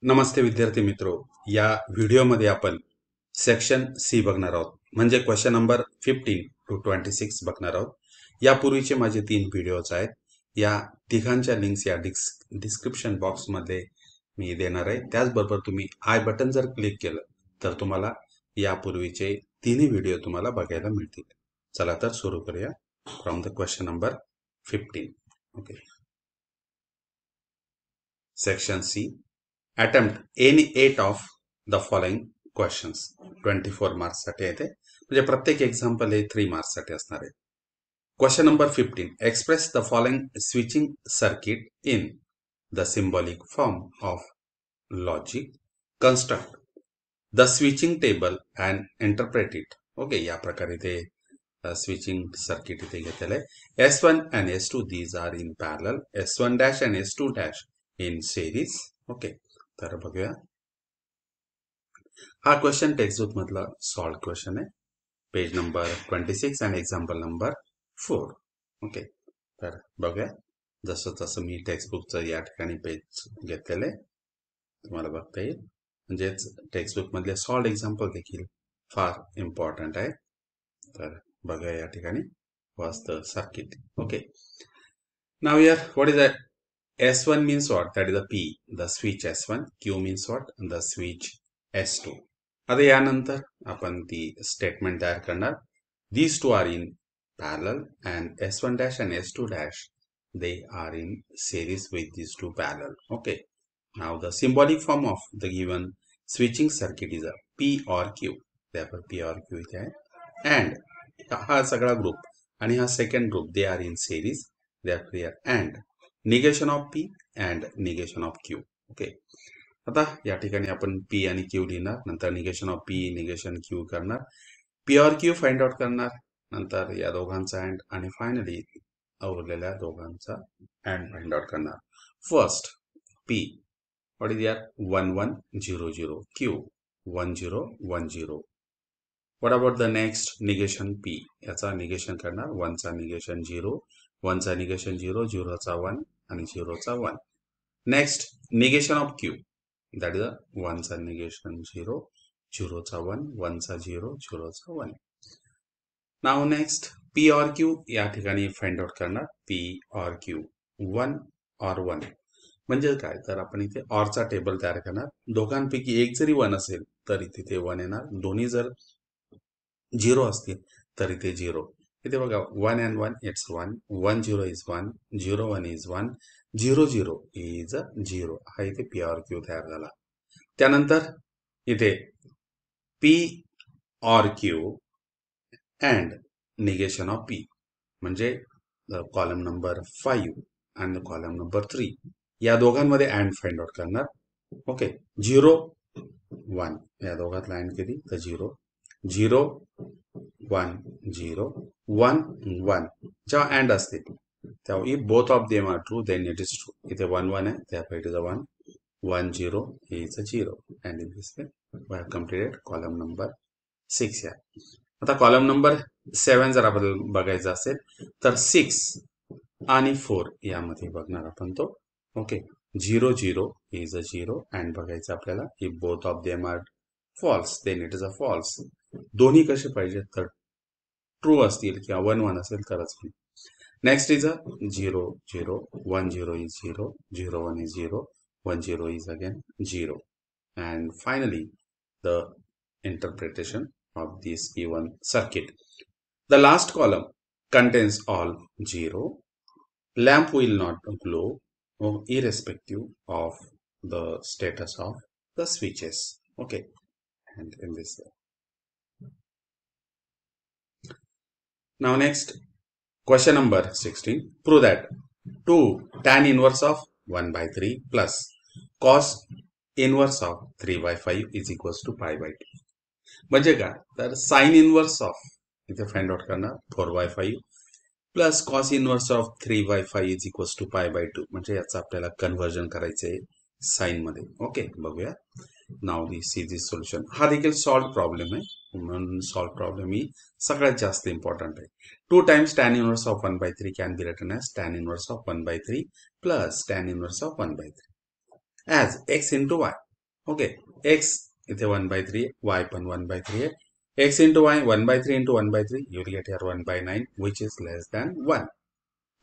नमस्ते विद्यार्थी मित्रो, या व्हिडिओमध्ये आपण सेक्शन सी बघणार आहोत, म्हणजे क्वेश्चन नंबर 15 to 26 बघणार आहोत. यापूर्वीचे माझे 3 व्हिडिओज आहेत. या तिघांच्या लिंक्स या डिस्क्रिप्शन बॉक्समध्ये मी देणार आहे. त्याचबरोबर तुम्ही आय बटन जर क्लिक केलं तर तुम्हाला यापूर्वीचे तिन्ही व्हिडिओ तुम्हाला बघायला मिळतील. चला तर सुरू करूया from the question number 15. Okay, section C. Attempt any 8 of the following questions. 24 marks साठी आहे ते, म्हणजे प्रत्येक एक्झाम्पल हे 3 मार्क्स साठी असणार आहे. Question number 15. Express the following switching circuit in the symbolic form of logic. Construct the switching table and interpret it. Okay, या प्रकारे ते स्विचिंग सर्किट इथे घेतलेलं आहे. S1 and S2 these are in parallel. S1 dash and S2 dash in series. Okay, तर बघूया. हा question textbook मधला सॉल्व क्वेश्चन आहे, पेज नंबर 26 आणि एक्झाम्पल नंबर 4. ओके, तर बघूया. जसं तसं मी टेक्स्टबुकचं या ठिकाणी पेज घेतलेलं आहे, तुम्हाला बघता येईल. म्हणजेच टेक्स्टबुक मधले सॉल्व एक्झाम्पल देखील फार इम्पॉर्टंट आहे. तर बघूया या ठिकाणी was the circuit. Okay, now here what is that? S1 means what? That is the P, the switch S1. Q means what? The switch S2. आता यानंतर आपण ती स्टेटमेंट तयार करणार. These two are in parallel and S1 dash and S2 dash they are in series with these two parallel. Okay. Now the symbolic form of the given switching circuit is a P or Q. Therefore P or Q इथे आहे. And हा सगळा group आणि हा second group they are in series. Therefore here and negation of P and negation of Q. Okay, आता या ठिकाणी आपण P आणि Q लिहिणार, नंतर negation of P negation Q करणार, P और Q फाइंड आउट करणार, नंतर या दोघांचा अँड आणि फायनली उरलेल्या दोघांचा अँड फाइंड आउट करणार. फर्स्ट P, व्हॉट इज यार? 1100, Q 1010. What about the next negation P? याचा निगेशन करणार, 1 चा निगेशन 0, 1 चा निगेशन 0, 0 चा 1 आणि 0 चा 1. Next negation of Q, that is 1 चा निगेशन 0, 0 चा 1, 1 चा 0, 0 चा 1. नाव नेक्स्ट P और Q या ठिकाणी फाइंड आउट करणार, P और Q 1 और 1. म्हणजे काय, तर आपण इथे ऑरचा टेबल तयार करणार. दोघांपैकी एक जरी 1 असेल तर इथे ते 1 येणार, दोन्ही जर 0 असतील तर इथे 0. इथे बघा 1 and 1 it's 1, 1 0 is 1, 0 1 is 1, 0 0 is 0. हा इथे P और Q तयार झाला. त्यानंतर इथे P और Q and negation of P, म्हणजे कॉलम नंबर 5 आणि कॉलम नंबर 3 या दोघांमध्ये अँड फाइंड आउट करणार. ओके, 0 1 या दोघांतला अँड केली तर 0, 0 1 0, 1 1. जेव्हा अँड असते तेव्हा if both of them are true then it is true. इथे 1 1 आहे, त्यामुळे it is 1, 1 0 is 0 and in this way we have completed column number 6. या आता कॉलम नंबर 7 जर आपल्याला बघायचा असेल तर 6 आणि 4 यामध्ये बघणार आपण तो. ओके, 0 0 इज 0 अँड बघायचं आपल्याला if both of them are false then it is a false. दोन्ही कसे पाहिजे तर ट्रू असतील किंवा 1 1 असेल तरच. Next is 0 0, 1 0 is 0, 0 1 is 0, 1 0 is again 0. And finally the interpretation of this given circuit. The last column contains all 0. Lamp will not glow irrespective of the status of the switches. Okay, and in this way. Now next, question number 16. Prove that 2 tan inverse of 1 by 3 plus cos inverse of 3 by 5 is equals to pi by 2. म्हणजे काय, तर sine inverse of इथे find out करणार 4 by 5 plus cos inverse of 3 by 5 is equals to pi by 2. म्हणजे याचं आपल्याला conversion करायचंय sign मध्ये. ओके, बघूया. Now this is this solution. हा देखील सॉल्व प्रॉब्लेम आहे, म्हणून सॉल्व प्रॉब्लेम ही सगळ्यात जास्त इम्पॉर्टंट आहे. 2 times tan inverse of 1 by 3 can be written as tan inverse of 1 by 3 plus tan inverse of 1 by 3 as x into y. Okay, x इथे 1/3, y पण 1/3 आहे. x into y 1/3 into 1/3, you will get here 1/9, which is less than 1.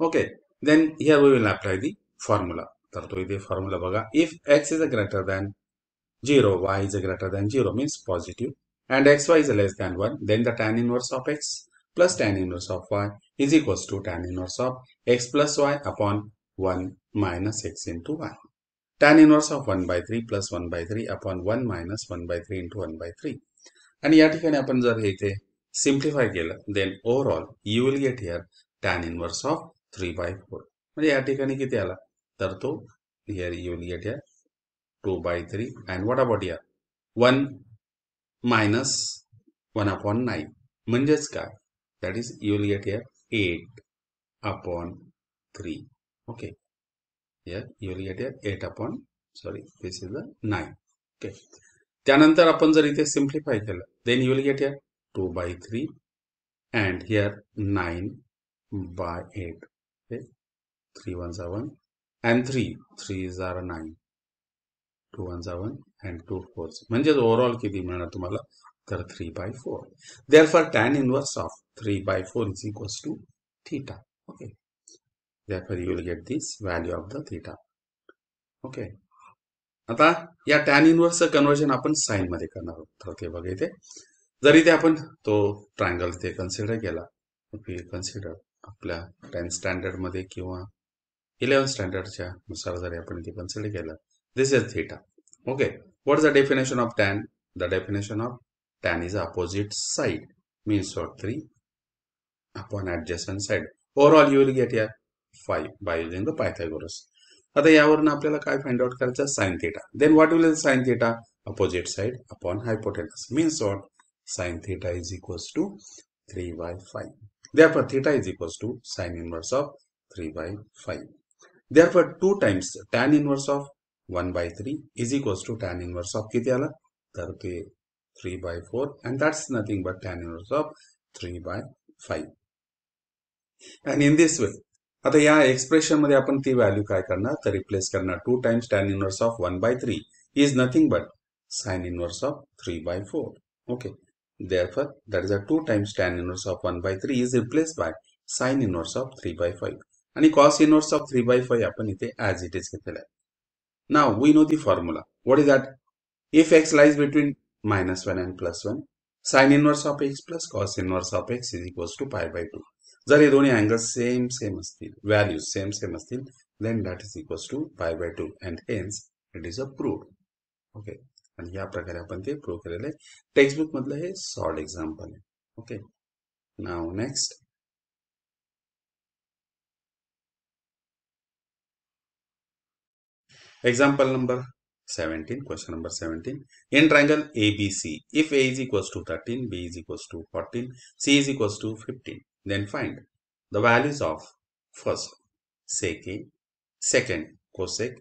Okay, then here we will apply the formula. तर तो इथे formula बघा. If x is a greater than 0, y is a greater than 0 means positive, and xy is less than 1, then the tan inverse of x plus tan inverse of y is equals to tan inverse of x plus y upon 1 minus x into y. Tan inverse of 1/3 plus 1/3 upon 1 minus 1/3 into 1/3. आणि या ठिकाणी आपण जर इथे simplify केलं, then overall you will get here tan inverse of 3/4. म्हणजे या ठिकाणी किती आला, तर तो here you will get here 2/3. and what about here 1 minus 1 upon 9 म्हणजेच काय, that is you will get here 8 upon 3. okay, here you will get here 8 upon, sorry, this is the 9. okay, त्यानंतर आपण जर इथे सिम्प्लिफाय केलं, then you will get here 2/3 and here 9/8. okay, 3 ones are 1 and 3 is are 9, 2 ones are 1 and 2 fours. म्हणजे overall किती मिळणार तुम्हाला, तर 3/4. Therefore tan inverse of 3/4 is equals to theta. okay, therefore you will get this value of the theta. okay, आता या tan इनवर्सचं conversion आपण sign मध्ये करणार आहोत. तर ते बघा इथे जर इथे आपण तो ट्रायंगल ते कन्सिडर केला, कन्सिडर आपल्या 10th स्टँडर्ड मध्ये किंवा 11th स्टँडर्डच्या नुसार जर आपण इथे कन्सिडर केलं, this is theta. okay, what is the definition of tan? The definition of tan is opposite side, means what, 3 upon adjacent side. Overall you will get here 5 by using the Pythagoras. आता यावरून आपल्याला काय find out करायचं, sin theta. Then what will be sin theta? Opposite side upon hypotenuse, means what, sin theta is equals to 3/5. Therefore theta is equals to sin inverse of 3/5. Therefore 2 times tan inverse of 1/3 is equals to tan inverse of किती आला, तर ते 3/4, and that's nothing but tan inverse of 3/5. and in this way आता या expression मध्ये आपण ती value काय करणार, तर रिप्लेस करणार. 2 times tan inverse of 1/3 is nothing but sin inverse of 3/4. okay, therefore that is a 2 times tan inverse of 1/3 is replaced by sin inverse of 3/5. आणि cos inverse of 3/5 आपण इथे as it is घेतलेला आहे. Now we know the formula. What is that? If x lies between -1 and +1, sin inverse of x plus cos inverse of x is equals to pi/2. जर हे दोन्ही angles same असतील, values same असतील, then that is equals to pi/2 and hence it is a proved. Okay, आणि या प्रकारे आपण ते prove केलेलं आहे. टेक्स्टबुक मधलं हे सॉल्ड एक्झाम्पल आहे. Okay, now next example number 17, question number 17. In triangle ABC, if A is equals to 13, B is equals to 14, C is equals to 15, then find the values of first sec A, second cosec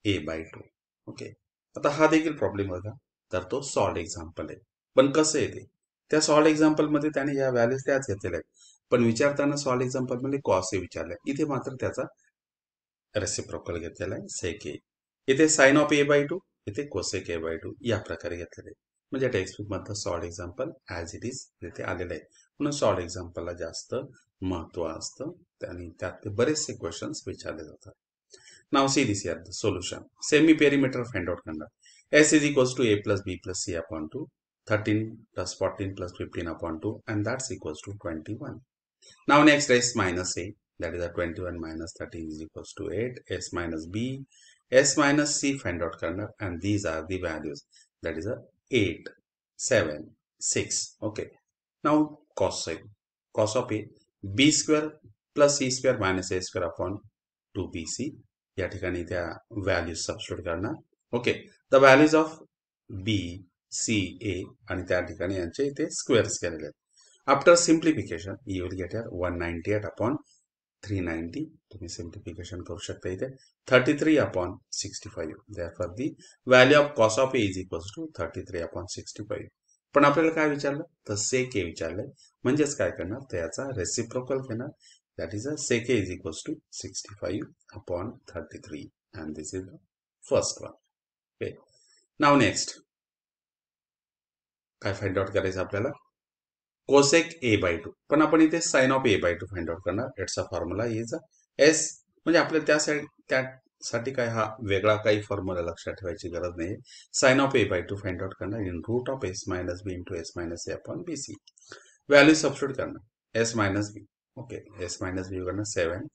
A/2. Okay, आता हा देखील problem बघा, तर तो solved example आहे. पण कसं आहे ते, त्या सॉल्ड एक्झाम्पल मध्ये त्याने या व्हॅल्यूज त्याच घेतलेल्या आहेत, पण विचारताना सॉल्ड एक्झाम्पल मध्ये कॉस ए विचारलाय, इथे मात्र त्याचा रेसिप्रोकल घेतलेला आहे सेक ए. इथे साइन ऑफ A/2, इथे कोसेक A/2 या प्रकारे घेतलेले. म्हणजे टेक्स्टबुक मधलं solved example as it is इथे आलेलं आहे. म्हणून सॉल्ड एक्झाम्पलला जास्त महत्व असतं आणि त्यातले बरेचसे क्वेश्चन्स विचारले जातात. Now see this here the solution. Semi perimeter find out करणार. S is equals to A plus B plus C upon 2, 13 plus 14 plus 15 upon 2, and that's equals to 21. Now next S minus A, that is a 21 minus 13 is equals to 8. S minus B, S minus C find out करणार, and these are the values, that is a 8, 7, 6. Okay, now cos of A, B square plus C square minus A square upon 2BC. या ठिकाणी त्या values substitute करणार. Okay, the values of B C A आणि त्या ठिकाणी यांचे इथे squares केलेले आहेत. After simplification you will get here 198 upon 390. तुम्ही सिम्प्लिफिकेशन करू शकता इथे 33 upon 65. therefore the value of cos of A is equals to 33 upon 65. पण आपल्याला काय विचारलं, तर सेक ए विचारलंय, म्हणजेच काय करणार, तर याचा रेसिप्रोकल घेणार. That is a sec A is equals to 65 upon 33, and this is the first one. Okay. Now next काय फाइंड आउट करायचं आपल्याला, कोसेक ए बाय टू, पण आपण इथे sine of A by two find out करणार. It's a formula is S, म्हणजे आपल्याला त्यासाठी काय हा वेगळा काही फॉर्म्युला लक्षात ठेवायची गरज नाही. Sine of A by two find out करणार in root of S minus B into S minus A upon B C. Value substitute करणार, S minus B, okay, S minus B करणार 7,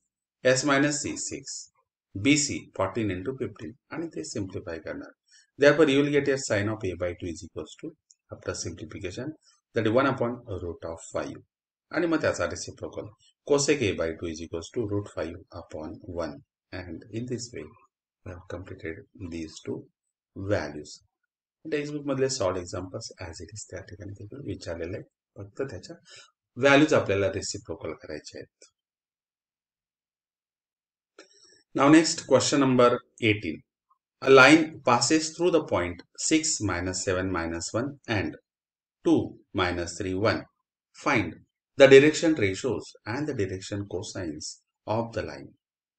S minus C 6, B C 14 into 15, आणि ते simplify करणार. Therefore, you will get your sin of a by 2 is equals to, after simplification, that is 1 upon root of 5. आणि मग त्याचा reciprocal, cosec a by 2 is equals to root 5 upon 1. And in this way, we have completed these two values. Textbook मधले solved examples as it is त्या ठिकाणी देखील विचारलेले आहे. फक्त त्याच्या व्हॅल्यूज आपल्याला रेसिप्रोकल करायचे आहेत. Now next question number 18. A line passes through the point 6 minus 7 minus 1 and 2 minus 3 1. Find the direction ratios and the direction cosines of the line.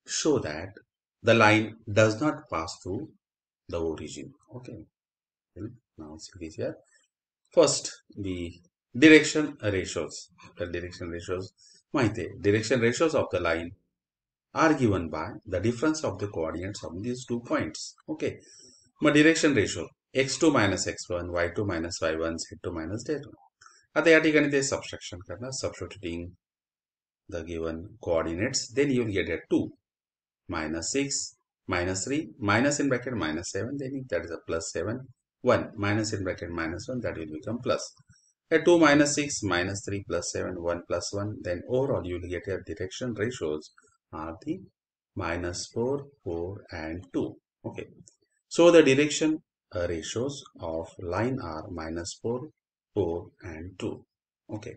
Show that the line does not pass through the origin. Okay. Now see this here. First, the direction ratios. The direction ratios. Direction ratios of the line are given by the difference of the coordinates of these 2 points. Okay. My direction ratio x2 minus x1, y2 minus y1, z2 minus z1. आता या ठिकाणी ते subtraction करणार, substituting the given coordinates. Then you will get a 2 minus 6 minus 3 minus in bracket minus 7. Then that is a plus 7. 1 minus in bracket minus 1, that will become plus. A 2 minus 6 minus 3 plus 7, 1 plus 1. Then overall you will get your direction ratios are the minus 4, 4 and 2. Okay. So the direction ratios of line are minus 4, 4 and 2. Okay.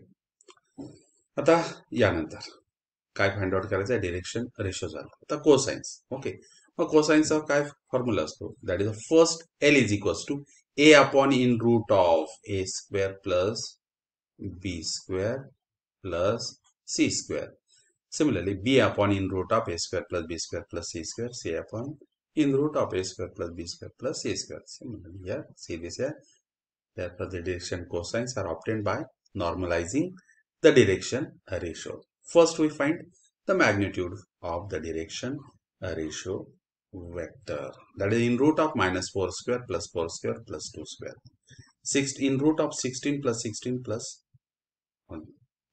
आता यानंतर काय find out करायचं आहे, direction ratio झालं. आता cosines. Okay, मग कोसाइन्सचा काय formula असतो, that is first l is equals to a upon in root of a square plus b square plus c square. Similarly, b upon in root of a square plus b square plus c square, c upon in root of a square plus b square plus c square. Similarly, here, see this here. Therefore, the direction cosines are obtained by normalizing the direction ratio. First, we find the magnitude of the direction ratio vector. That is in root of minus 4 square plus 4 square plus 2 square. 6 in root of 16 plus 16 plus 1,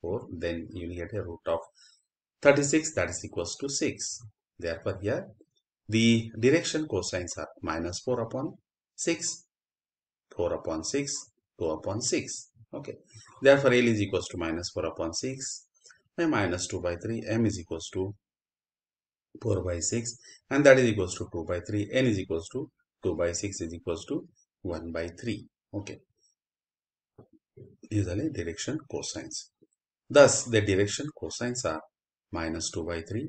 4. Then you will get a root of 36, that is equals to 6. Therefore, here the direction cosines are minus 4 upon 6, 4 upon 6, 2 upon 6. Okay. Therefore, L is equals to minus 4 upon 6, and minus 2 by 3, M is equals to 4 by 6, and that is equals to 2 by 3, N is equals to 2 by 6 is equals to 1 by 3. Okay. These are the direction cosines. Thus, the direction cosines are minus 2 by 3,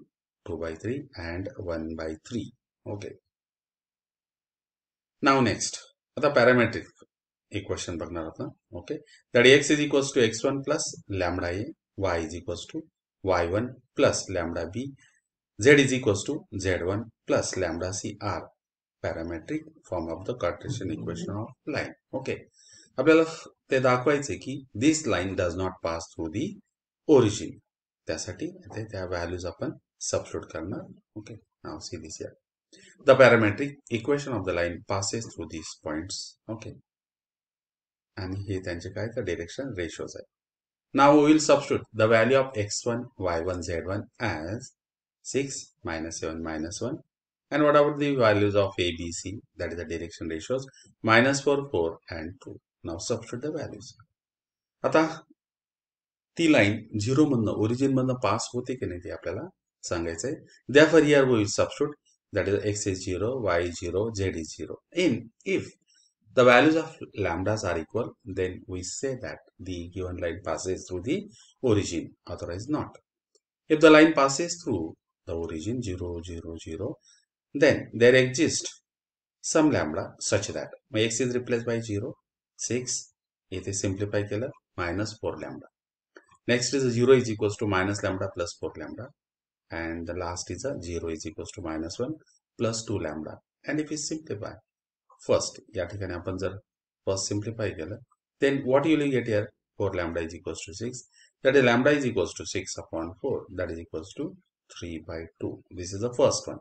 2 by 3 and 1 by 3. Okay. Now next, आता parametric equation बघणार आपण. Okay. That x is equals to x1 plus lambda a, y is equals to y1 plus lambda b, z is equals to z1 plus lambda c are parametric form of the Cartesian equation of line. Okay. आपल्याला ते दाखवायचे की this line does not pass through the origin. त्यासाठी त्या values आपण substitute करणार. Okay, now see this here. The parametric equation of the line passes through this points. Okay, आणि हे त्यांचे काय तर डायरेक्शन रेशोज आहे. Now we will substitute the value of x1, y1, z1 as 6 minus 7 minus 1, and what about the values of a, b, c, that is the direction ratios, minus 4, 4 and 2. Now substitute the values. आता ती line 0 मधनं origin मधनं पास होते की नाही ते आपल्याला सांगायचंय. Therefore, here we will substitute, that is x is 0, y is 0, z is 0. If the values of lambdas are equal, then we say that the given line passes through the origin, otherwise not. If the line passes through the origin 0, 0, 0, then there exists some lambda such that my x is replaced by 0, 6, इथे simplify केलं, minus 4 lambda. Next is 0 is equals to minus lambda plus 4 lambda, and the last is 0 is equals to minus 1 plus 2 lambda. And if we simplify, first या ठिकाणी आपण जर first simplify केलं, then what you will get here? 4 lambda is equals to 6. That is lambda is equals to 6 upon 4. That is equals to 3 by 2. This is the first one.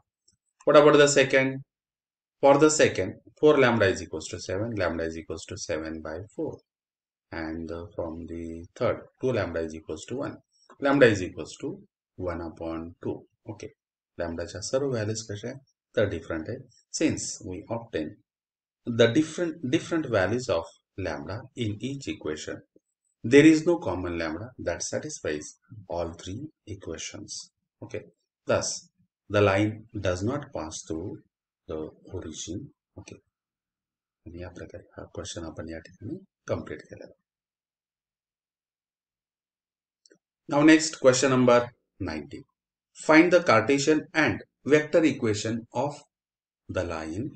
What about the second? For the second, 4 lambda is equals to 7. Lambda is equals to 7 by 4. And from the third, 2 lambda is equals to 1. Lambda is equals to 1 upon 2. Okay. Lambda च्या सर्व values कशा आहे तर different आहे. Since we obtain the different values of lambda in each equation, there is no common lambda that satisfies all three equations. Okay. Thus, the line does not pass through the origin. Okay. आणि या प्रकारे हा question आपण या ठिकाणी complete केला. Now next question number 90. Find the Cartesian and vector equation of the line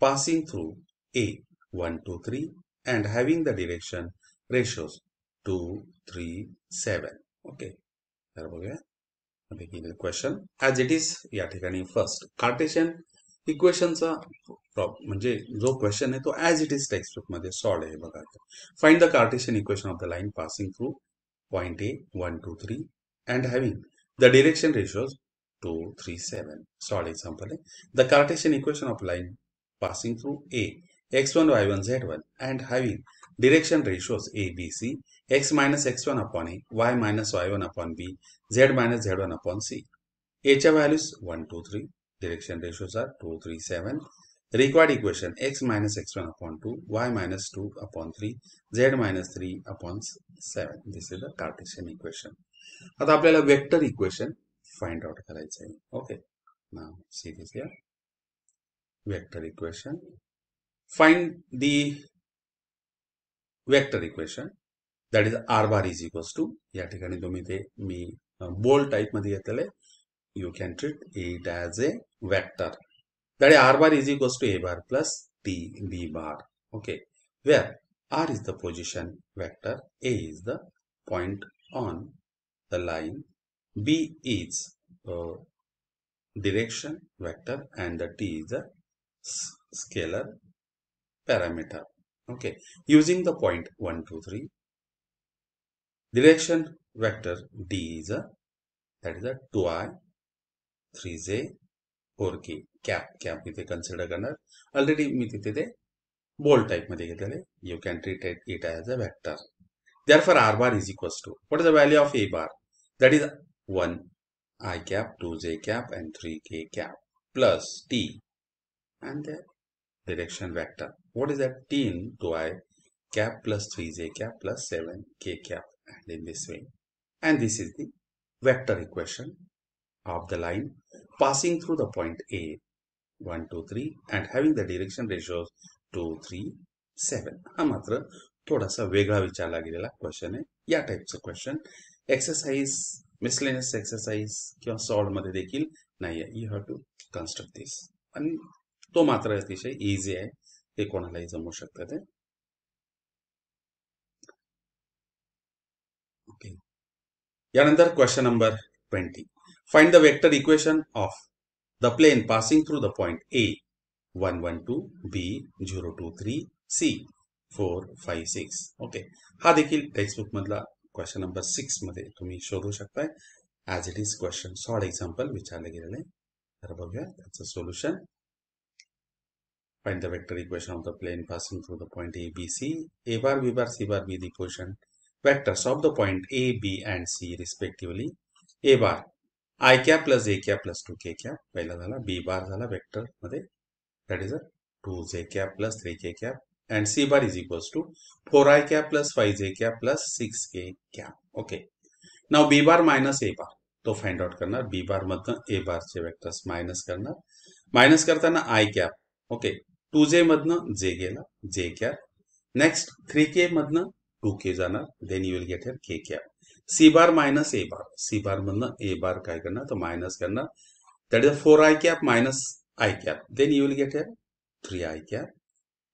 passing through A 1, 2, 3 and having the direction ratios 2, 3, 7. Okay. तर बघूया क्वेश्चन ॲज इट इज या ठिकाणी फर्स्ट कार्टेशियन इक्वेशनचा म्हणजे जो क्वेश्चन आहे तो as it is text book मध्ये solve आहे. बघा, find the Cartesian equation of the line passing through point A 1, 2, 3 and having the direction ratios 2, 3, 7. Solid example है. The Cartesian equation of line passing through A x1 y1 z1 and having direction ratios A B C x minus x1 upon A y minus y1 upon B z minus z1 upon C. A च्या values 1, 2, 3. Direction ratios are 2, 3, 7. Required equation x minus x1 upon 2 y minus 2 upon 3 z minus 3 upon 7. This is the Cartesian equation. आता आपल्याला vector equation find out करायचं आहे. Okay, now see this here. Vector equation, find the vector equation that is r bar is equals to, या ठिकाणी तुम्ही ते मी bold type मध्ये घेतलेले, you can treat it as a vector. That is r bar is equals to a bar plus t b bar. Okay, where r is the position vector, a is the point on the line, B is direction vector and the T is a scalar parameter. Okay, using the point 1, 2, 3, direction vector D is a, that is a 2i 3j 4k cap इथे consider करणार. Already मी तिथे ते bold type मध्ये घेतलेले. You can treat it as a vector. Therefore, r bar is equals to, what is the value of a bar? That is 1 I cap, 2 j cap and 3 k cap plus t and the direction vector. What is that? T in 2 I cap plus 3 j cap plus 7 k cap, and in this way. And this is the vector equation of the line passing through the point A 1, 2, 3 and having the direction ratios 2, 3, 7. हा मात्र थोडासा वेगळा विचारला गेलेला question आहे. या टाइपचं question exercise, miscellaneous exercise किंवा सॉल्व मध्ये देखील नाही आहे. You have to construct this, आणि तो मात्र अतिशय इझी आहे, ते कोणालाही जमू शकतं ते. ओके, यानंतर question number 20. Find the vector equation of the plane passing through the point A 1, 1, 2 B 0, 2, 3 C 4, 5, 6. Okay, हा देखील टेक्स्टबुक मधला क्वेश्चन नंबर 6 मध्ये तुम्ही शोधू शकताय. As it is question solved example विचारले गेलेले आहे. तर बघूया त्याचं solution. Find the vector equation of the plane passing through the point A B C. A bar B bar C bar be the position vectors of the point A B and C respectively. A bar I cap plus A cap plus 2 k cap पहिला झाला. B bar झाला vector मध्ये, that is a 2 j cap plus 3 k cap. And C bar is equals to 4i cap plus 5j cap plus 6k cap. Okay. Now B bar minus A bar तो find out करणार. B bar मधनं A bar चे vectors minus करणार. Minus करताना I cap. Okay, 2j मधनं J गेला, J cap. Next 3k मधनं 2k जाणार. Then you will get here k cap. C bar minus A bar. C bar मधनं A bar काय करणार तो मायनस करणार. That is 4i cap minus I cap. Then you will get here 3i cap.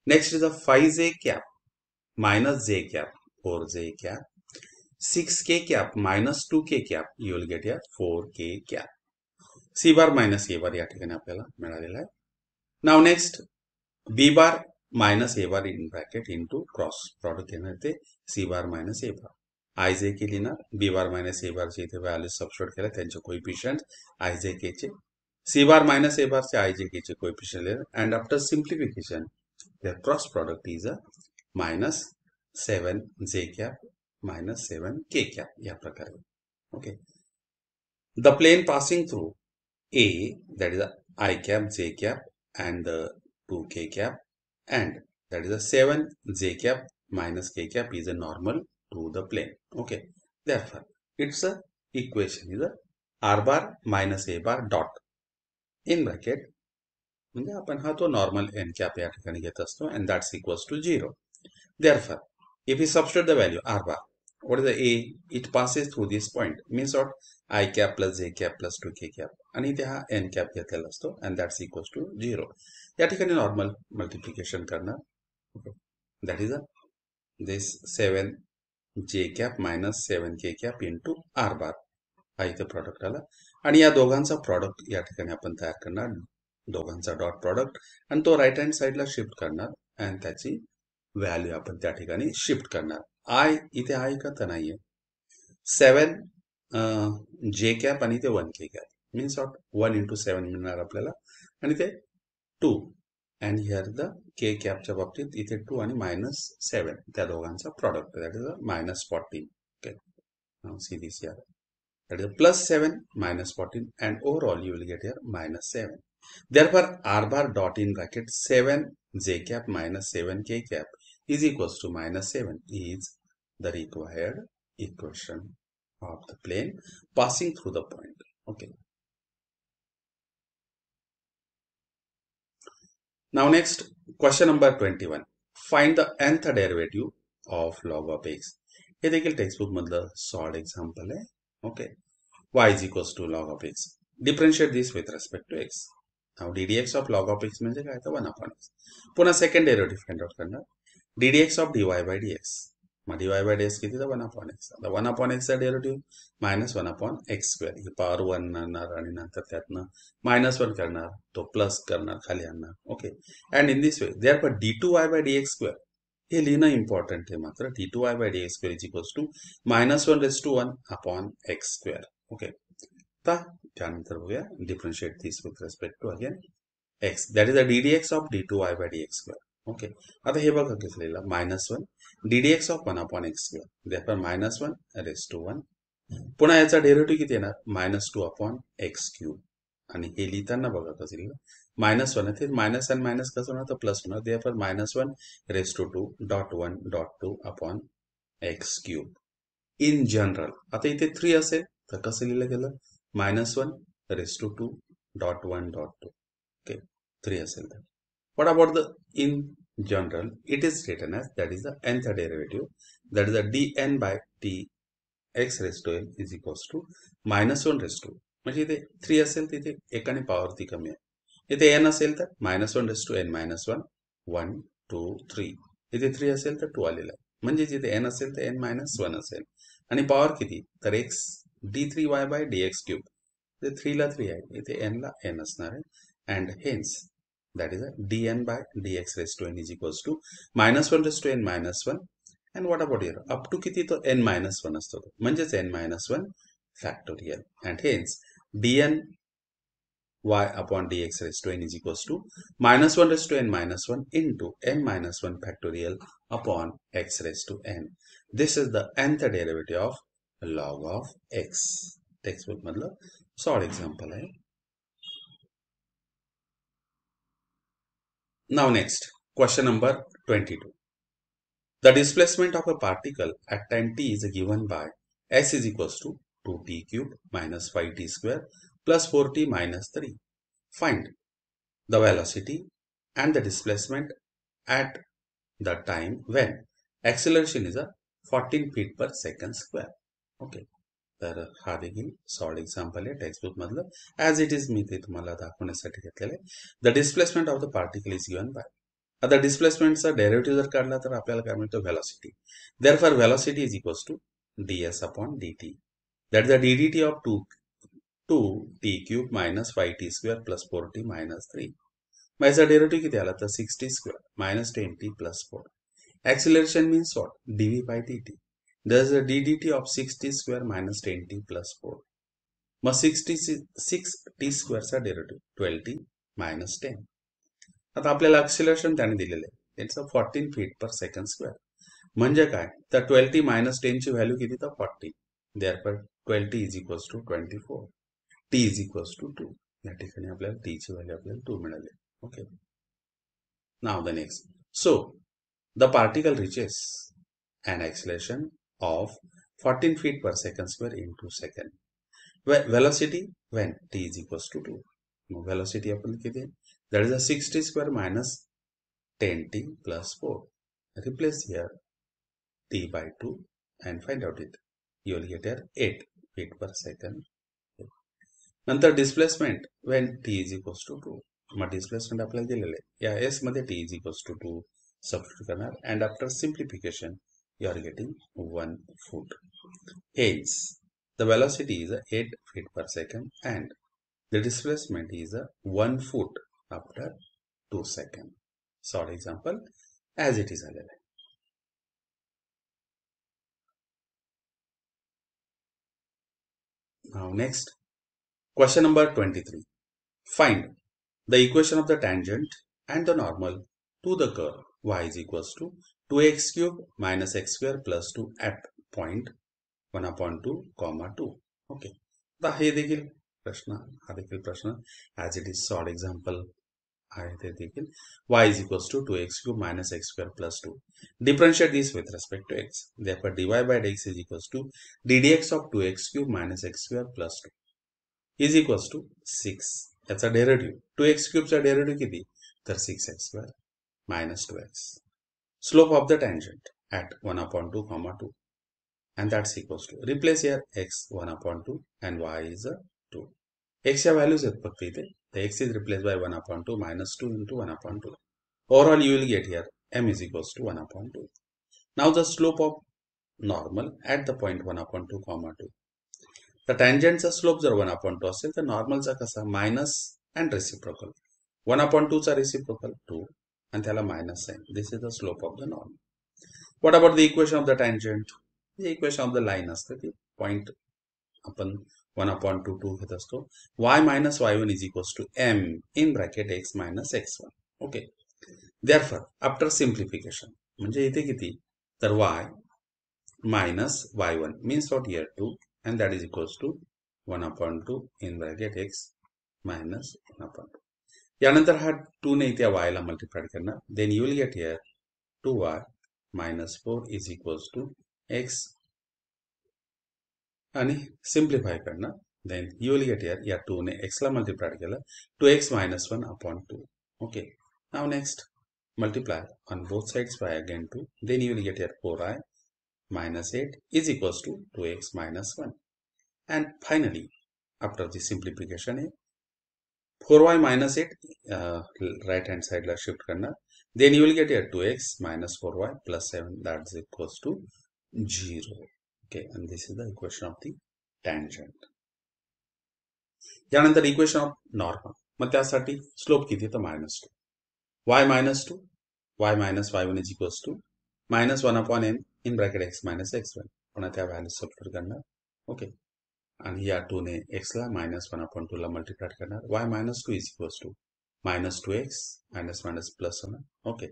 Next is a 5j cap minus j cap, 4j cap. 6k cap minus 2k cap, you will get here 4k cap. C bar minus A bar या ठिकाणी आपल्याला मिळालेला आहे. Now next b bar minus a bar in bracket into cross product घेणार ते सी बार minus a बार. आय जे के लिहिणार, B bar minus ए बारचे इथे व्हॅल्यू सबस्टिट्यूट केल्या, त्यांचे कोइफिशियंट आय जे के चे, सी बार मायनस ए बारचे आय जे के चे कोइफिशियंट लिहिणार. And after simplification their cross product is a minus 7 j cap minus 7 k cap या प्रकारे. Okay. The plane passing through A, that is a I cap, J cap and the 2 k cap, and that is a 7 j cap minus k cap is a normal to the plane. Okay. Therefore, it's a equation is a r bar minus a bar dot in bracket म्हणजे आपण हा तो normal N cap या ठिकाणी घेत असतो and that's equals to 0. Therefore, if we substitute the value r bar, what is the a? It passes through this point, means what? I cap plus j cap plus 2k cap आणि इथे हा n cap घेतलेला असतो and that's equals to 0. या ठिकाणी normal multiplication करणार. That is this 7 j cap minus 7 k cap into r bar हा इथे प्रॉडक्ट आला आणि या दोघांचा प्रॉडक्ट या ठिकाणी आपण तयार करणार, दोघांचा डॉट प्रॉडक्ट, आणि तो राईट हँड साईडला शिफ्ट करणार अँड त्याची व्हॅल्यू आपण त्या ठिकाणी शिफ्ट करणार. आय इथे आहे का तर नाहीये. 7 जे कॅप आणि ते 1 के कॅप मीन्स वॉट 1 इंटू 7 मिळणार आपल्याला आणि ते 2 अँड हिअर द के कॅपच्या बाबतीत इथे 2 आणि मायनस 7 त्या दोघांचा product that is minus 14. Okay, see this here that is plus 7 minus 14 and overall you will get here minus 7. Therefore, r bar dot in bracket 7 j cap minus 7 k cap is equals to minus 7 is the required equation of the plane passing through the point. Okay. Now next, question number 21. Find the nth derivative of log of x. हे देखील textbook मधलं solved example आहे. Okay, y is equals to log of x. Differentiate this with respect to x. Now ddx of log of x म्हणजे काय तर 1 upon x. पुन्हा second derivative find out करणार. ddx of dy by dx. Mug dy by dx किती तर 1 upon x. आता 1 upon x चा derivative minus 1 upon x square. ही पॉवर 1 आणणार आणि नंतर त्यातनं मायनस 1 करणार, तो प्लस करणार, खाली आणणार. Okay, and in this way therefore d2y by dx square हे लिहिणं इम्पॉर्टंट आहे. मात्र d2y by dx square is equals to minus 1 raise to 1 upon x square. Okay, आता त्यानंतर बघूया differentiate this with respect to again x, that is the ddx of d2y by dx square. Okay, आता हे बघा घेतलेलं minus 1 ddx of 1 upon x square, therefore minus 1 raise to 1. पुन्हा याचा derivative किती येणार मायनस 2 अपॉन x क्यूब, आणि हे लिहिताना बघा कसं लिहिलं मायनस 1 ते मायनस आणि मायनस कसं होणार तर प्लस होणार, therefore minus 1 raise to 2 dot 1 dot 2 upon x cube. In general आता इथे 3 असेल तर कसं लिहिलं गेलं minus 1 raise to 2 dot 1 dot 2. Okay, 3 असेल तर what about the in general it is written as that is the nth derivative, that is the dn by dx raise to n is equals to minus 1 raise to, म्हणजे इथे 3 असेल तर इथे एकाने power ती कमी आहे. इथे n असेल तर minus 1 raise to n minus 1 1 2 3, इथे 3 असेल तर 2 आलेला आहे, म्हणजे जिथे n असेल तर n मायनस 1 असेल आणि पॉवर किती तर x d3y bye dx cube, इथे 3 ला 3 आहे, इथे n ला n असणार आहे and hence that is dn by dx raise to n is equals to minus 1 raise to n minus 1 and what about here up to किती तो n minus 1 असतो तो, म्हणजेच n minus 1 factorial and hence dn y upon dx raised to n is equals to minus 1 raised to n minus 1 into n minus 1 factorial upon x raised to n. This is the nth derivative of log of x. Textbook मतलब solid example है. Now next, question number 22. The displacement of a particle at time t is given by s is equals to 2t cube minus 5t square plus 4t minus 3. Find the velocity and the displacement at the time when acceleration is a 14 feet per second square. Okay, तर हा देखील solved example आहे textbook मधलं. As it is मी ते तुम्हाला दाखवण्यासाठी घेतलेलं आहे. The displacement of the particle is given by, आता डिस्प्लेसमेंटचा डेरिव्हेटिव्ह जर काढला तर आपल्याला काय मिळतं velocity, therefore velocity is equals to ds upon dt, that is the ddt of 2t cube minus 5t square plus 4t minus 3. मग याचा डेरिव्हेटिव्ह किती आला तर 60 square minus 10t plus 4. Acceleration means what? dv by dt. There's a ddt of 60 square minus 10t plus 4. Mug 66t स्क्वेअरचा derivative 12t minus 10. आता आपल्याला acceleration त्याने दिलेलं आहे. इट्स अ 14 फीट पर सेकंड स्क्वेअर. म्हणजे काय तर 12t minus 10 ची व्हॅल्यू किती तर 40. Therefore 12t is equals to 24. t is equals to 2. या ठिकाणी आपल्याला t ची व्हॅल्यू आपल्याला 2 मिळाली. Okay. Now the next. So the particle reaches an acceleration of 14 feet per second square in 2 seconds. Velocity when t is equals to 2. Velocity आपण किती आहे? That is a 60 square minus 10t plus 4. Replace here t by 2 and find out it. You will get here 8 feet per second. नंतर displacement when t is equals to 2. Mug displacement आपल्याला दिलेले आहे. या s मध्ये t is equals to 2 substitute करणार and after simplification you are getting 1 foot. Hence the velocity is 8 feet per second and the displacement is 1 foot after 2 seconds. Short example as it is आलेला आहे. Now next question number 23. Find the equation of the tangent and the normal to the curve y is equals to 2x cube minus x square plus 2 at point 1 upon 2 comma 2. Okay. आता हे देखील प्रश्न हा देखील प्रश्न as it is short example आहे ते देखील y is equals to 2x cube minus x square plus 2. Differentiate this with respect to x. Therefore dy by dx is equals to ddx of 2x cube minus x square plus 2 is equals to 6. याचा derivative 2x क्यूबचा derivative किती तर 6x square minus 2x. Slope of the tangent at 1 upon 2 comma 2 and that's equals to replace here x 1 upon 2 and y is 2. x या values आहेत फक्त इथे. The x is replaced by 1 upon 2 minus 2 into 1 upon 2. Overall you will get here m is equals to 1 upon 2. Now the slope of normal at the point 1 upon 2 comma 2. तर टँजंटचा slope जर 1 upon 2 असेल तर नॉर्मलचा कसा minus and reciprocal. 1 upon 2 चा reciprocal 2 आणि त्याला minus आहे. This is the slope of the normal. What about the equation of the tangent. हे इक्वेशन ऑफ द लाईन असतं की पॉइंट आपण 1 upon 2 2 घेत असतो. y minus y1 is equals to m in bracket x minus x1. Okay. Therefore after simplification म्हणजे इथे किती तर y minus y1 means what here 2 and that is equals to 1 upon 2 in bracket x minus 1 upon 2. यानंतर हा 2 ने इथे y ला multiply करणार. Then you will get here 2y minus 4 is equals to x आणि सिम्प्लिफाय करणार. Then you will get here या 2 ने x ला multiply केलं 2x minus 1 upon 2. Okay. Now next multiply on both sides by again 2. Then you will get here 4y minus 8 is equals to 2x minus 1. And finally, after the simplification, 4y minus 8 right hand side la shift karna. Then you will get here 2x minus 4y plus 7 that is equals to 0. Okay, and this is the equation of the tangent. यानंतर equation of normal. मग त्यासाठी slope किती तर minus 2. y minus 2 y minus y1 is equals to minus 1 upon m in bracket x minus x1. पुन्हा त्या value substitute करणार. Okay. आणि या 2 ने x ला minus 1 upon 2 ला मल्टिप्लाय करणार. y minus 2 is equals to minus 2x minus minus plus 1. Okay.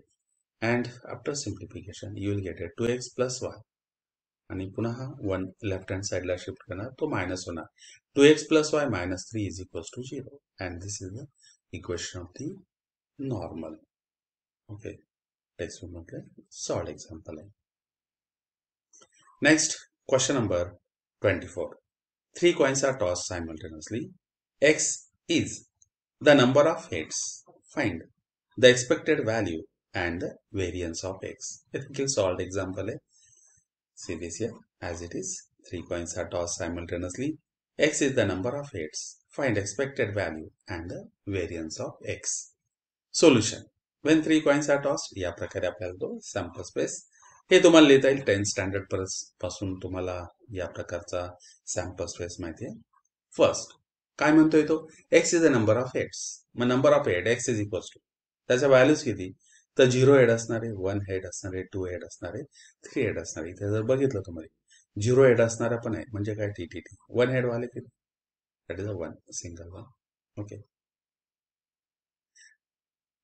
and after simplification you will get a 2x plus y आणि पुन्हा हा 1 लेफ्ट हँड साइडला शिफ्ट करणार तो मायनस होणार. 2x plus y minus 3 is equals to 0 and this is the equation of the normal. Okay. Text book मध्ये solve example आहे. Next question number 24. 3 coins are tossed simultaneously. X is the number of heads. Find the expected value and the variance of x. It will solve example है. See this here as it is. 3 coins are tossed simultaneously. X is the number of heads. Find expected value and the variance of x. Solution. When 3 coins are tossed, या प्रकारे आपल्याला तो sample space हे तुम्हाला लिहिता येईल. 10th standard पासून तुम्हाला या प्रकारचा सॅम्पल स्पेस माहिती आहे. फर्स्ट काय म्हणतोय तो x is the number of heads. मग number of head x is equals to त्याच्या व्हॅल्यूज किती, तर 0 हेड असणारे, 1 हेड असणारे, 2 हेड असणारे, 3 हेड असणारे. इथे जर बघितलं तुम्ही 0 हेड असणारा पण आहे, म्हणजे काय TTT. 1 हेड वाले किती, that is a 1 single one. Okay,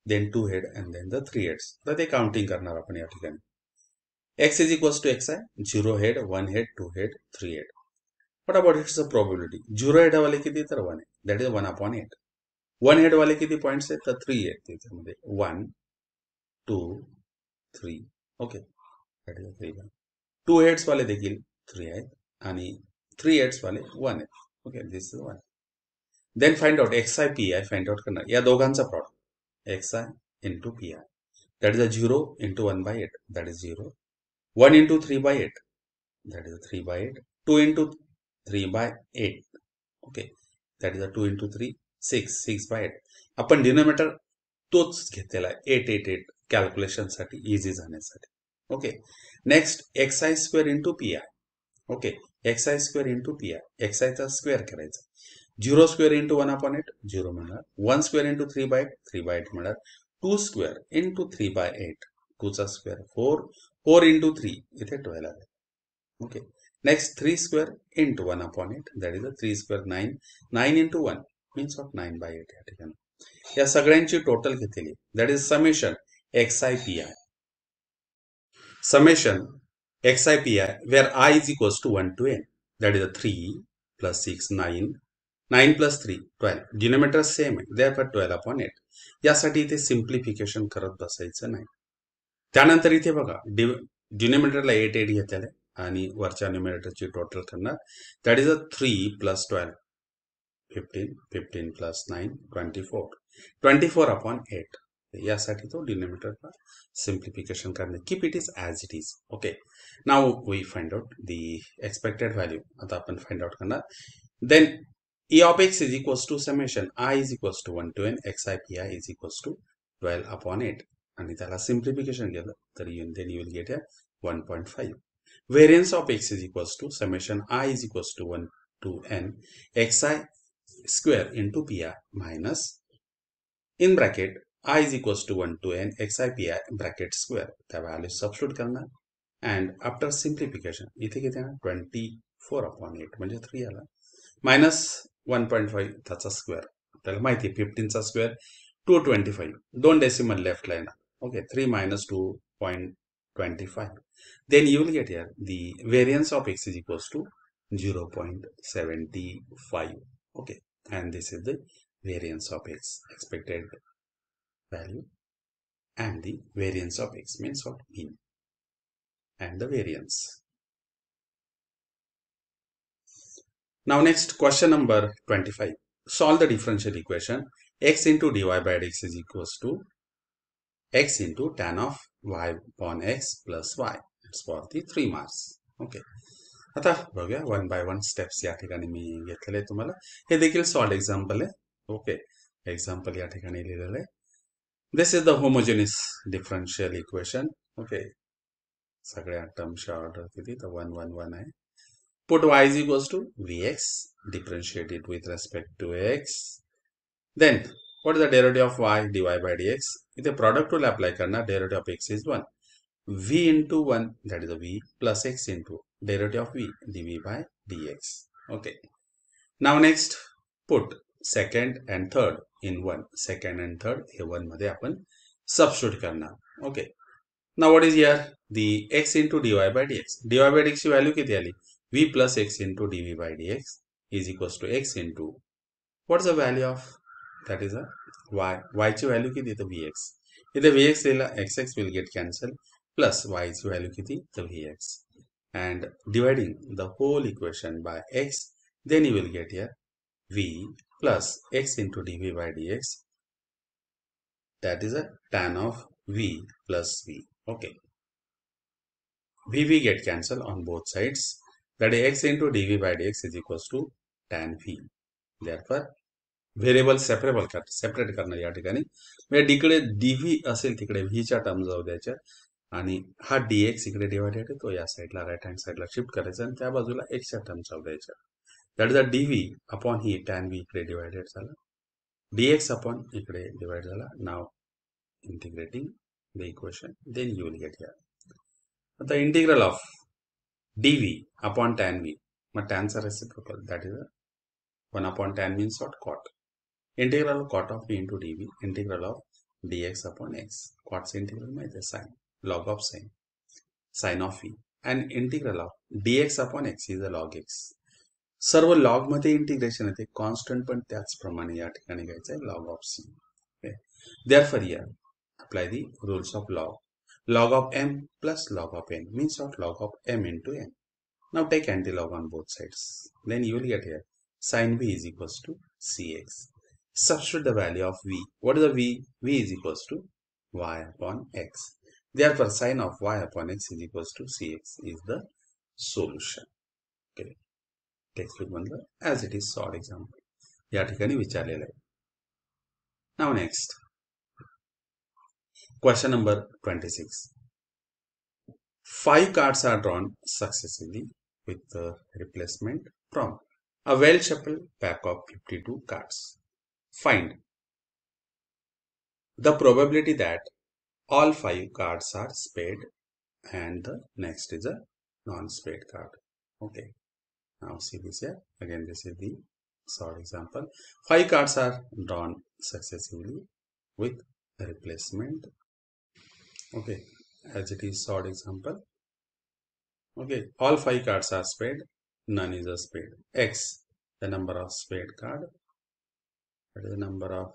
then 2 head and then the 3 heads. तर ते काउंटिंग करणार आपण या ठिकाणी. x is equals to xi, 0 head, 1 head, 2 head, 3 head. What about its probability? 0 head वाले किती, तर 1 आहे, that is 1 upon 8. 1 head वाले किती पॉइंट्स आहेत, तर 3 आहेत त्याच्यामध्ये, 1 2 3. Okay, that is 3. 2 heads वाले देखील 3 आहेत आणि 3 heads वाले 1 आहेत. Okay, this is 1. Then find out xi pi, find out करणार या दोघांचा product, xi into pi, that is a 0 into 1 by 8, that is 0. 1 into 3 by 8, that is a 3 by 8. 2 into 3 by 8, okay, that is a 2 into 3, 6 by 8. आपण denominator तोच घेतलेला आहे, 888 calculation साठी, easy जाण्यासाठी. Okay, next xi square into P I. Okay, xi square into P I, xi चा square करायचा. 0 square into 1 upon 8, 0 मिळणार. 1 square into 3 bye 8, 3 bye 8 मिळणार. 2 स्क्वेअर इंटू 3 बाय 8, 2 चा स्क्वेअर 4, 4 इंटू 3 इथे 12 आले. Okay, next 3 square into 1 upon 8, that is a 3 square 9, 9 into 1 means of 9 by 8 या ठिकाणी. या सगळ्यांची टोटल घेतलेली, that is summation xi pi. Summation xi pi, where I is equals to 1 to n, that is a 3 plus 6 9, 9 plus 3 12. Denominator same आहे, therefore 12 upon 8. यासाठी इथे simplification करत बसायचं नाही. त्यानंतर इथे बघा, डिनोमिनेटरला 8 8 घेतलेलं आहे आणि वरच्या न्यूमरेटरची टोटल करणार, that is a 3 plus 12, 15, 15 plus 9 24, 24 upon 8. यासाठी तो डिनोमिनेटरला सिम्प्लिफिकेशन करणे, keep it is as it is. Okay, now we find out the expected value. आता आपण फाइंड आउट करणार. Then E of x is equals to summation I is equals to 1 to n xi pi is equals to 12 upon 8. आणि त्याला simplification केलं तर then you will get a 1.5. Variance of x is equals to summation I is equals to 1 to n xi square into pi minus, in bracket, I is equals to 1 to n xi pi bracket square. त्या value substitute करणार and after simplification इथे किती आहे, 24 upon 8 म्हणजे 3 आला, minus 1.5 त्याचा square. आपल्याला माहिती आहे 15 चा स्क्वेअर 225, 2 डेसिमल लेफ्टला येणार. Okay, 3 minus 2.25. Then you will get here the variance of x is equals to 0.75. Okay, and this is the variance of x, expected value, and the variance of x means what, mean, and the variance. Now next, question number 25. Solve the differential equation x into dy by dx is equals to x into tan of y upon x plus y. It's for the 3 marks. Okay, आता बघूया one by one steps या ठिकाणी मी घेतलेले तुम्हाला. हे देखील solved example आहे. Okay, example या ठिकाणी लिहिलेलं आहे. This is the homogeneous differential equation. Okay, सगळ्या टर्मच्या ऑर्डर किती, तर 1 1 1 आहे. Put y is equals to vx, differentiate it with respect to x. Then what is the derivative of y, dy by dx? इथे product rule apply करना, derivative of x is 1. v into 1, that is a v, plus x into derivative of v, dv by dx. Okay. Now next, put second and third in 1. Second and third हे 1 मध्ये आपण substitute करणार. Okay. Now what is here? The x into dy by dx. dy by dx ची value किती आली? v plus x into dv by dx is equals to x into, what is the value of, that is a y. y ची value किती, तर vx. इथे vx लिहिला, xx will get cancelled, plus y ची value किती, तर vx, and dividing the whole equation by x, then you will get here v plus x into dv by dx, that is a tan of v plus v. Okay, v get cancelled on both sides, that is x into dv by dx is equals to tan v. Therefore variable separate करणं या ठिकाणी, म्हणजे तिकडे dv असेल तिकडे v च्या term जाऊ द्यायच्या आणि हा dx इकडे डिवायडेड आहे तो या साईडला राईट हँड साईडला शिफ्ट करायचा आणि त्या बाजूला x च्या टर्म जाऊ द्यायच्या. That is a dv upon he tan v इकडे डिवायडेड झाला, dx अपॉन इकडे डिवाइड झाला. नाव integrating the equation, then you will get here. The integral of dv upon tan v, but tans are reciprocal, that is 1 upon tan means what? Cot. Integral of cot of v into dv, integral of dx upon x. Cot's integral माहिती sine, log of sine of v, and integral of dx upon x is a log x. सर्व log मध्ये integration येते, constant पण त्याचप्रमाणे या ठिकाणी घ्यायचं आहे, log of c. Okay. Therefore here apply the rules of log. Log of m plus log of n means what? Log of m into n. Now take antilog on both sides. Then you will get here sin v is equals to cx. Substitute the value of v. What is the v? V is equals to y upon x. Therefore sin of y upon x is equals to cx is the solution. Okay. Textbook मधलं as it is solved example या ठिकाणी विचारलेलं आहे. Now next question number 26. 5 cards are drawn successively with the replacement from a well-shuffled pack of 52 cards. Find the probability that all 5 cards are spade and the next is a non-spade card. Okay. Now see this here. Again, this is the solved example. 5 cards are drawn successively with replacement. Okay, as it is solved example. Okay, all 5 cards are spade. None is a spade. X, the number of spade card. That is the number of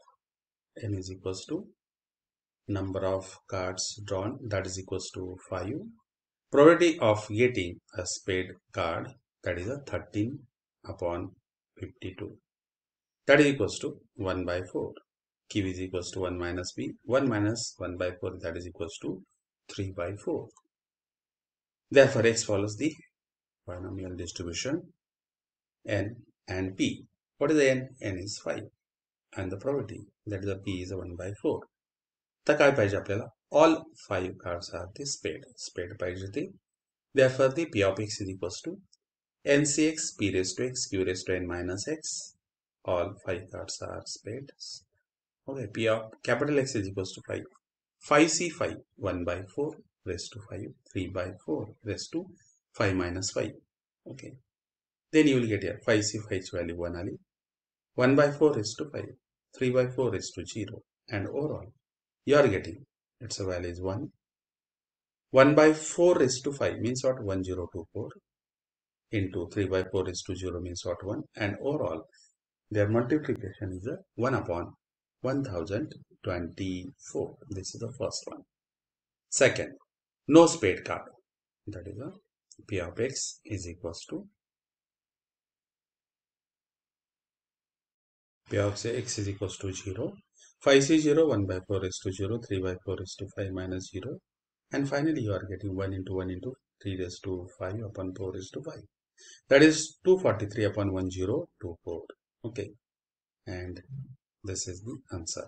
n is equals to number of cards drawn. That is equals to 5. Probability of getting a spade card. That is a 13 upon 52. That is equals to 1 by 4. Q is equals to 1 minus B. 1 minus 1 by 4, that is equals to 3 by 4. Therefore, X follows the binomial distribution N and P. What is the N? N is 5. And the probability, that is the P is 1 by 4. तर काय पाहिजे आपल्याला? All 5 cards are the spade. Spade पाहिजे ते. Therefore, the P of X is equals to NCX, P raised to X, Q raised to N minus X. All 5 cards are spades. Okay, P of capital X is equals to 5. 5C5, 1 by 4 raised to 5, 3 by 4 raised to 5 minus 5. Okay. Then you will get here 5C5's value 1 ali. 1 by 4 raised to 5, 3 by 4 raised to 0. And overall, you are getting its value is 1. 1 by 4 raised to 5 means what? 1024. Into 3 by 4 is to 0 means what? 1. And overall, their multiplication is a 1 upon 1024. This is the first one. Second, no spade card. That is a P of X is equals to P of X is equals to 0. 5C0, 1 by 4 is to 0, 3 by 4 is to 5 minus 0. And finally, you are getting 1 into 1 into 3 raised to 5 upon 4 is to 5. That is 243 upon 1024. Okay. And this is the answer.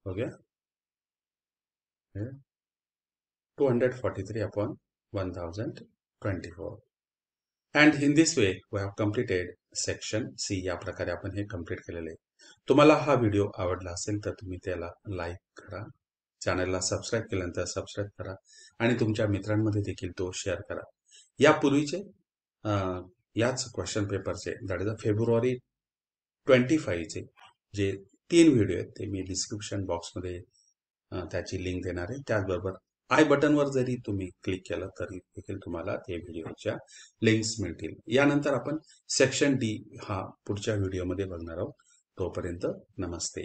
Okay. 243 upon 1024. And in this way, we have completed section C. या प्रकारे आपण हे complete केलेले आहे. तुम्हाला हा video आवडला असेल तर तुम्ही त्याला लाईक करा, चॅनलला सबस्क्राईब केल्यानंतर सबस्क्राईब करा आणि तुमच्या मित्रांमध्ये देखील तो शेअर करा. यापूर्वीचे याच क्वेश्चन पेपरचे दॅट इज अ फेब्रुवारी 25 चे जे 3 व्हिडिओ आहेत ते मी डिस्क्रिप्शन बॉक्समध्ये त्याची लिंक देणार आहे. त्याचबरोबर आय बटनवर जरी तुम्ही क्लिक केलं तरी देखील तुम्हाला ते व्हिडिओच्या लिंक्स मिळतील. यानंतर आपण सेक्शन डी हा पुढच्या व्हिडिओमध्ये बघणार आहोत. तोपर्यंत नमस्ते.